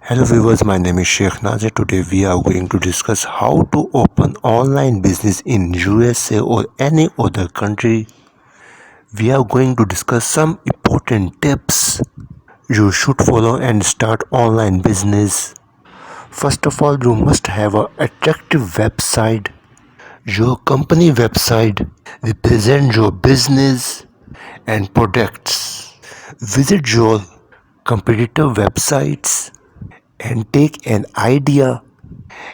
Hello viewers, my name is Sheikh Nazir. Today we are going to discuss how to open online business in USA or any other country. We are going to discuss some important tips you should follow and start online business. First of all, you must have an attractive website. Your company website represents your business and products. Visit your competitor websites and take an idea.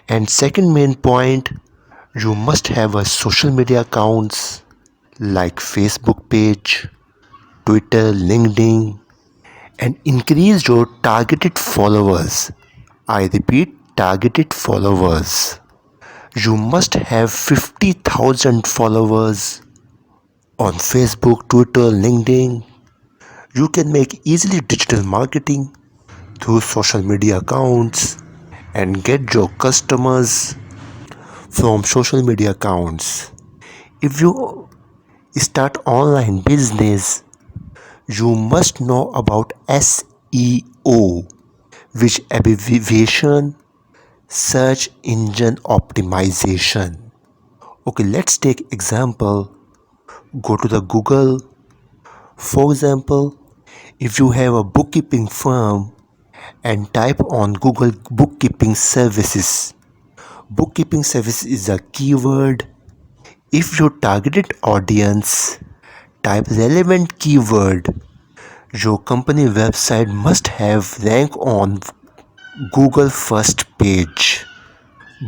And second main point, you must have a social media accounts like Facebook page, Twitter, LinkedIn, and increase your targeted followers. I repeat, targeted followers. You must have 50,000 followers on Facebook, Twitter, LinkedIn. You can make easily digital marketing through social media accounts and get your customers from social media accounts. If you start online business, you must know about SEO, which abbreviation search engine optimization. Okay, let's take example. Go to the Google. For example, if you have a bookkeeping firm and type on Google bookkeeping services. Bookkeeping service is a keyword. If your targeted audience type relevant keyword, your company website must have rank on Google first page.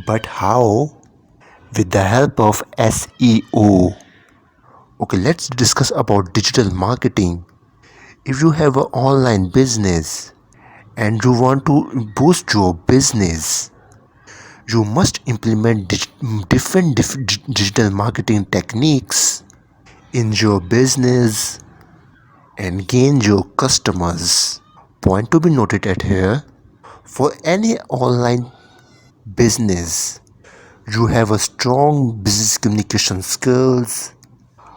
But how? With the help of SEO. Okay, let's discuss about digital marketing. If you have an online business and you want to boost your business, you must implement different digital marketing techniques in your business and gain your customers. Point to be noted at here, for any online business, you have a strong business communication skills.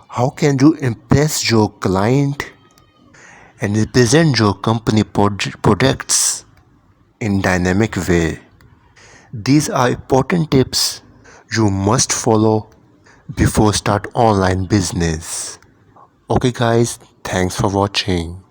How can you impress your client and represent your company products in dynamic way? These are important tips you must follow before start online business. Okay guys, thanks for watching.